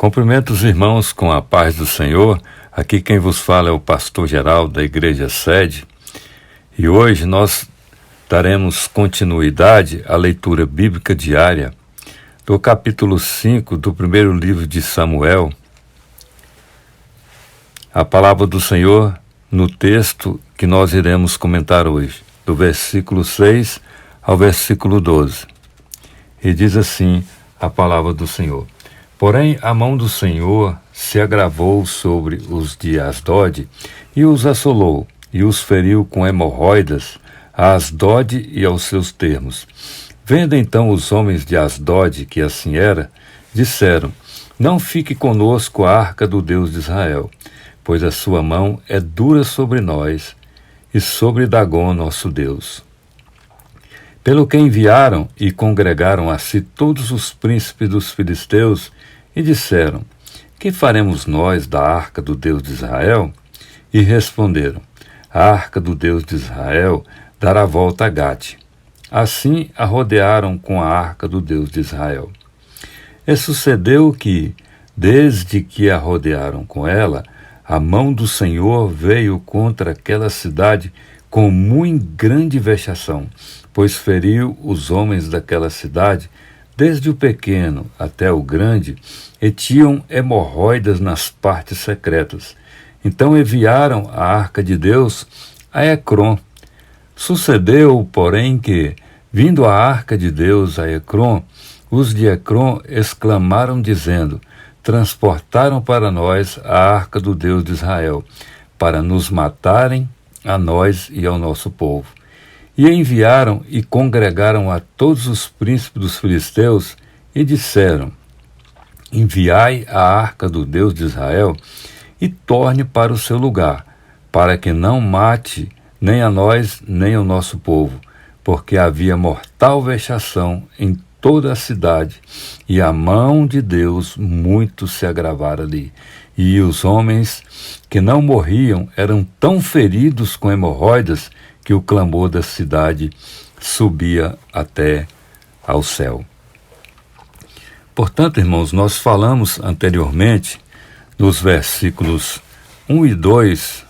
Cumprimento os irmãos com a paz do Senhor. Aqui quem vos fala é o pastor geral da Igreja Sede. E hoje nós daremos continuidade à leitura bíblica diária do capítulo 5 do primeiro livro de Samuel. A palavra do Senhor no texto que nós iremos comentar hoje, do versículo 6 ao versículo 12. E diz assim a palavra do Senhor: Porém, a mão do Senhor se agravou sobre os de Asdod e os assolou, e os feriu com hemorroidas a Asdod e aos seus termos. Vendo então os homens de Asdod que assim era, disseram: Não fique conosco a arca do Deus de Israel, pois a sua mão é dura sobre nós e sobre Dagom nosso Deus. Pelo que enviaram e congregaram a si todos os príncipes dos filisteus e disseram: Que faremos nós da arca do Deus de Israel? E responderam: A arca do Deus de Israel dará volta a Gate. Assim a rodearam com a arca do Deus de Israel. E sucedeu que, desde que a rodearam com ela, a mão do Senhor veio contra aquela cidade com muito grande vexação, pois feriu os homens daquela cidade, desde o pequeno até o grande, e tinham hemorroidas nas partes secretas. Então enviaram a arca de Deus a Ecrom. Sucedeu, porém, que, vindo a arca de Deus a Ecrom, os de Ecrom exclamaram, dizendo: Transportaram para nós a arca do Deus de Israel, para nos matarem a nós e ao nosso povo. E enviaram e congregaram a todos os príncipes dos filisteus e disseram: Enviai a arca do Deus de Israel e torne para o seu lugar, para que não mate nem a nós nem ao nosso povo, porque havia mortal vexação em toda a cidade, e a mão de Deus muito se agravara ali. E os homens que não morriam eram tão feridos com hemorroidas que o clamor da cidade subia até ao céu. Portanto, irmãos, nós falamos anteriormente, nos versículos 1 e 2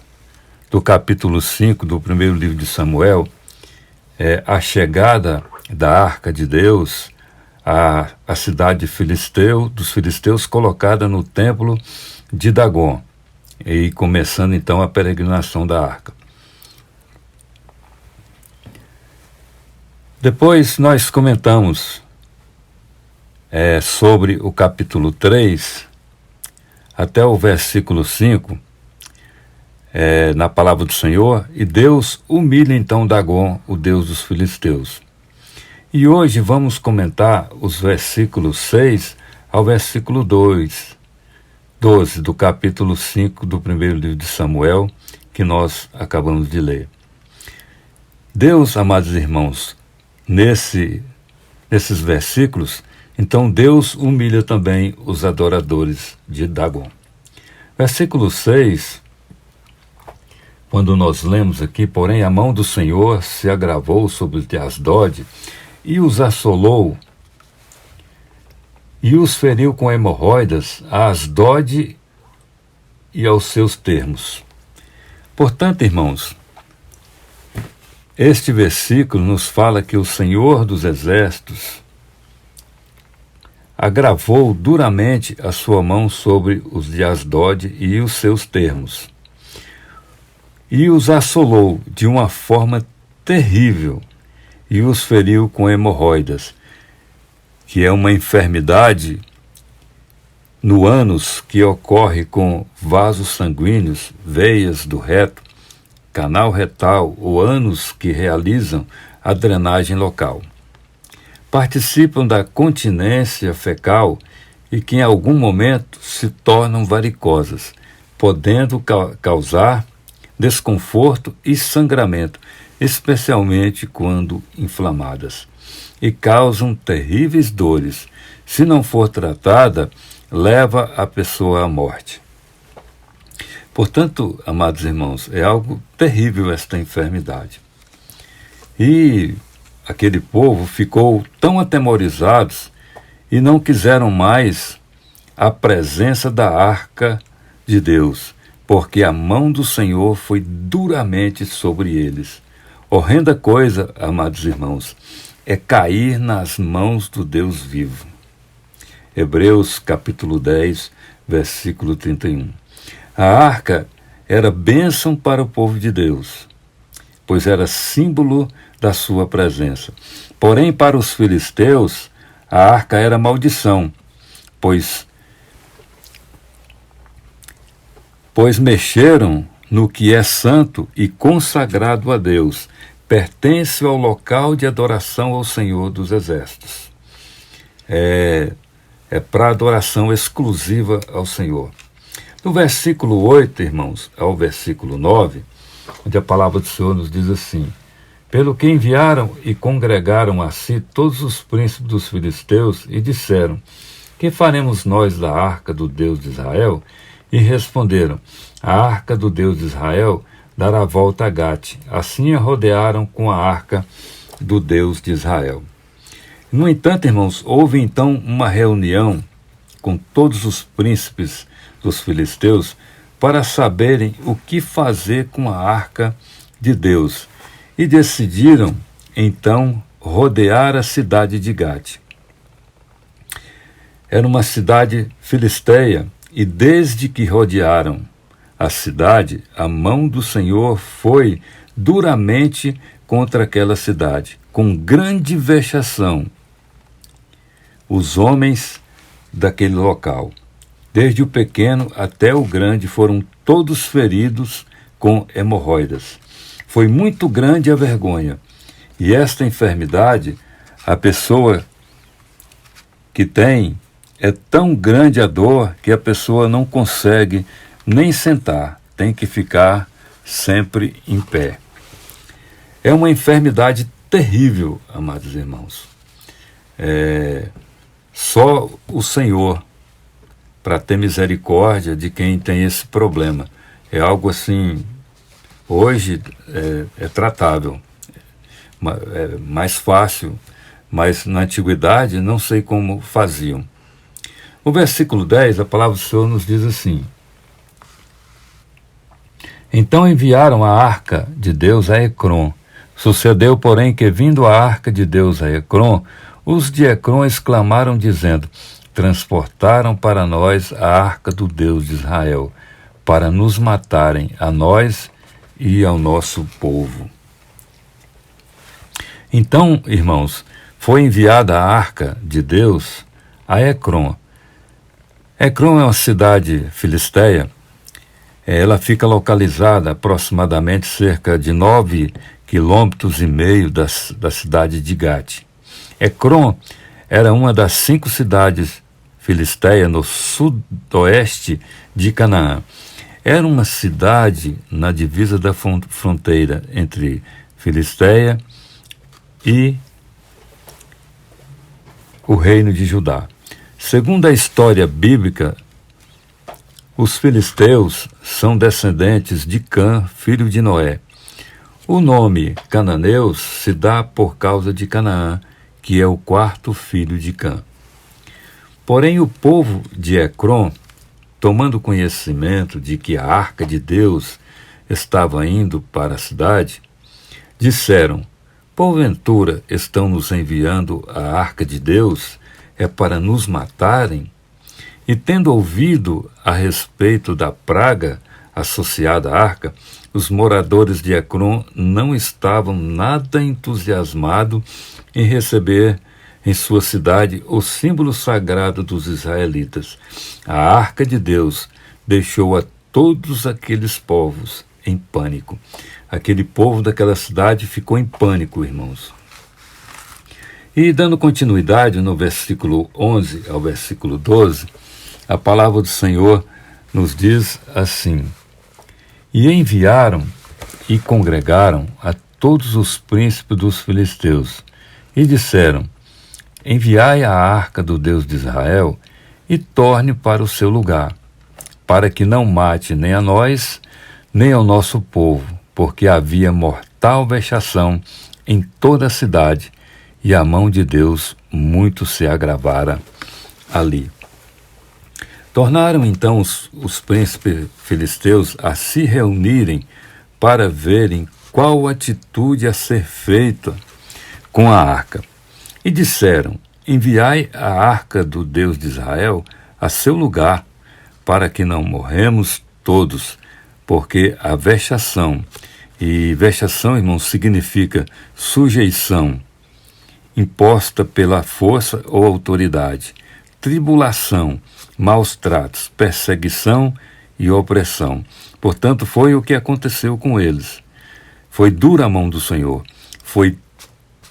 do capítulo 5 do primeiro livro de Samuel, a chegada da arca de Deus à cidade dos filisteus, colocada no templo de Dagom, e começando então a peregrinação da arca. Depois nós comentamos sobre o capítulo 3 até o versículo 5, na palavra do Senhor, e Deus humilha então Dagom, o Deus dos filisteus. E hoje vamos comentar os versículos 6 ao versículo 12 do capítulo 5 do primeiro livro de Samuel, que nós acabamos de ler. Deus, amados irmãos, nesses versículos, então Deus humilha também os adoradores de Dagom. Versículo 6, quando nós lemos aqui: Porém a mão do Senhor se agravou sobre os de Asdod e os assolou, e os feriu com hemorroidas a Asdod e aos seus termos. Portanto, irmãos, este versículo nos fala que o Senhor dos Exércitos agravou duramente a sua mão sobre os de Asdod e os seus termos, e os assolou de uma forma terrível, e os feriu com hemorroidas, que é uma enfermidade no ânus que ocorre com vasos sanguíneos, veias do reto, canal retal ou ânus que realizam a drenagem local. Participam da continência fecal e que em algum momento se tornam varicosas, podendo causar desconforto e sangramento, especialmente quando inflamadas, e causam terríveis dores. Se não for tratada, leva a pessoa à morte. Portanto, amados irmãos, é algo terrível esta enfermidade. E aquele povo ficou tão atemorizados e não quiseram mais a presença da arca de Deus, porque a mão do Senhor foi duramente sobre eles. Horrenda coisa, amados irmãos, é cair nas mãos do Deus vivo. Hebreus capítulo 10, versículo 31. A arca era bênção para o povo de Deus, pois era símbolo da sua presença. Porém, para os filisteus, a arca era maldição, pois mexeram no que é santo e consagrado a Deus, pertence ao local de adoração ao Senhor dos Exércitos. É para adoração exclusiva ao Senhor. No versículo 8, irmãos, ao versículo 9, onde a palavra do Senhor nos diz assim: pelo que enviaram e congregaram a si todos os príncipes dos filisteus e disseram: que faremos nós da arca do Deus de Israel? E responderam: a arca do Deus de Israel dará volta a Gate. Assim a rodearam com a arca do Deus de Israel. No entanto, irmãos, houve então uma reunião com todos os príncipes dos filisteus para saberem o que fazer com a arca de Deus. E decidiram, então, rodear a cidade de Gate. Era uma cidade filisteia, e desde que rodearam a cidade, a mão do Senhor foi duramente contra aquela cidade, com grande vexação. Os homens daquele local, desde o pequeno até o grande, foram todos feridos com hemorroidas. Foi muito grande a vergonha. E esta enfermidade, a pessoa que tem, é tão grande a dor que a pessoa não consegue nem sentar, tem que ficar sempre em pé. É uma enfermidade terrível, amados irmãos. Só o Senhor para ter misericórdia de quem tem esse problema. É algo assim, hoje é tratável, é mais fácil, mas na antiguidade não sei como faziam. No versículo 10, a palavra do Senhor nos diz assim: então enviaram a arca de Deus a Ecrom. Sucedeu, porém, que vindo a arca de Deus a Ecrom, os de Ecrom exclamaram, dizendo: transportaram para nós a arca do Deus de Israel, para nos matarem, a nós e ao nosso povo. Então, irmãos, foi enviada a arca de Deus a Ecrom. Ecrom é uma cidade filisteia. Ela fica localizada aproximadamente cerca de 9,5 km da cidade de Gate. Ecrom era uma das 5 cidades filisteias no sudoeste de Canaã. Era uma cidade na divisa da fronteira entre Filisteia e o reino de Judá. Segundo a história bíblica, os filisteus são descendentes de Cã, filho de Noé. O nome cananeus se dá por causa de Canaã, que é o 4º filho de Cã. Porém, o povo de Ecrom, tomando conhecimento de que a arca de Deus estava indo para a cidade, disseram: porventura estão nos enviando a arca de Deus, é para nos matarem? E tendo ouvido a respeito da praga associada à arca, os moradores de Ecrom não estavam nada entusiasmados em receber em sua cidade o símbolo sagrado dos israelitas. A arca de Deus deixou a todos aqueles povos em pânico. Aquele povo daquela cidade ficou em pânico, irmãos. E dando continuidade no versículo 11 ao versículo 12, a palavra do Senhor nos diz assim: e enviaram e congregaram a todos os príncipes dos filisteus, e disseram: enviai a arca do Deus de Israel e torne para o seu lugar, para que não mate nem a nós, nem ao nosso povo, porque havia mortal vexação em toda a cidade, e a mão de Deus muito se agravara ali. Tornaram então os príncipes filisteus a se reunirem para verem qual atitude a ser feita com a arca. E disseram: enviai a arca do Deus de Israel a seu lugar, para que não morremos todos, porque a vexação, e vexação, irmãos, significa sujeição, imposta pela força ou autoridade, tribulação, maus tratos, perseguição e opressão. Portanto, foi o que aconteceu com eles. Foi dura a mão do Senhor. Foi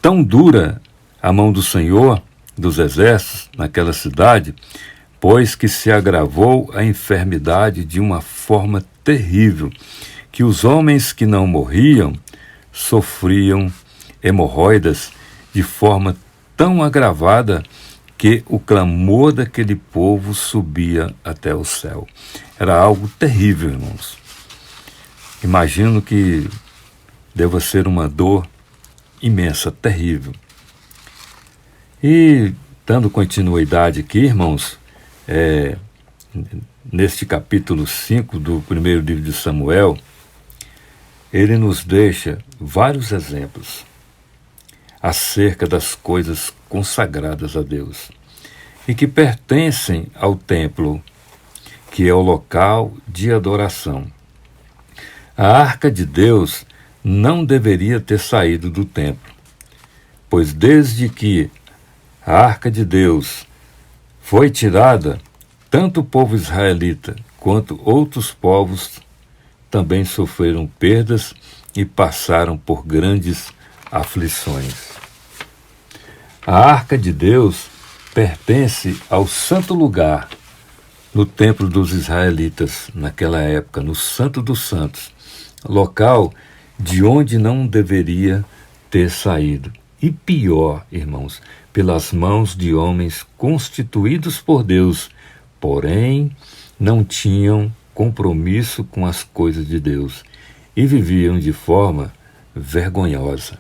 tão dura a mão do Senhor dos exércitos naquela cidade, pois que se agravou a enfermidade de uma forma terrível, que os homens que não morriam sofriam hemorroidas de forma tão agravada que o clamor daquele povo subia até o céu. Era algo terrível, irmãos. Imagino que deva ser uma dor imensa, terrível. E, dando continuidade aqui, irmãos, neste capítulo 5 do primeiro livro de Samuel, ele nos deixa vários exemplos acerca das coisas consagradas a Deus e que pertencem ao templo, que é o local de adoração. A arca de Deus não deveria ter saído do templo, pois desde que a arca de Deus foi tirada, tanto o povo israelita quanto outros povos também sofreram perdas e passaram por grandes aflições. A arca de Deus pertence ao santo lugar no templo dos israelitas naquela época, no Santo dos Santos, local de onde não deveria ter saído. E pior, irmãos, pelas mãos de homens constituídos por Deus, porém não tinham compromisso com as coisas de Deus e viviam de forma vergonhosa.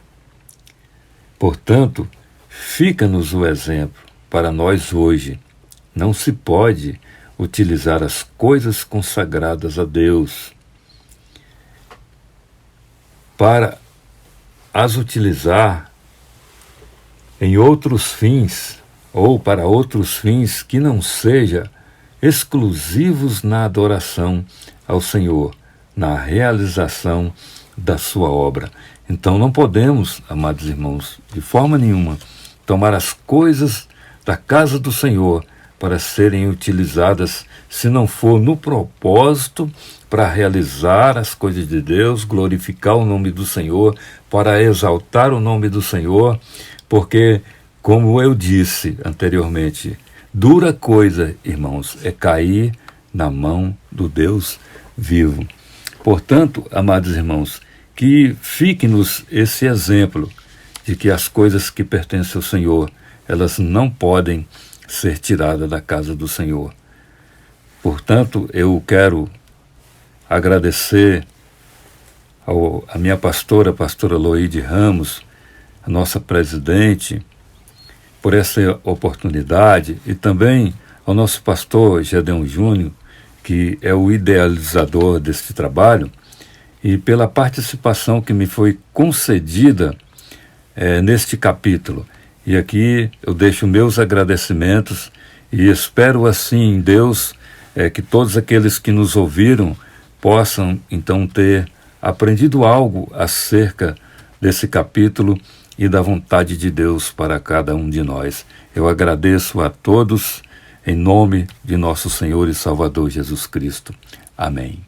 Portanto, fica-nos o exemplo para nós hoje. Não se pode utilizar as coisas consagradas a Deus para as utilizar em outros fins ou para outros fins que não sejam exclusivos na adoração ao Senhor, na realização da sua obra. Então não podemos, amados irmãos, de forma nenhuma, tomar as coisas da casa do Senhor para serem utilizadas, se não for no propósito para realizar as coisas de Deus, glorificar o nome do Senhor, para exaltar o nome do Senhor, porque, como eu disse anteriormente, dura coisa, irmãos, é cair na mão do Deus vivo. Portanto, amados irmãos, que fique-nos esse exemplo de que as coisas que pertencem ao Senhor, elas não podem ser tiradas da casa do Senhor. Portanto, eu quero agradecer a minha pastora, a pastora Loide Ramos, a nossa presidente, por essa oportunidade, e também ao nosso pastor Gedeon Júnior, que é o idealizador deste trabalho, e pela participação que me foi concedida neste capítulo. E aqui eu deixo meus agradecimentos e espero assim em Deus que todos aqueles que nos ouviram possam então ter aprendido algo acerca desse capítulo e da vontade de Deus para cada um de nós. Eu agradeço a todos em nome de nosso Senhor e Salvador Jesus Cristo. Amém.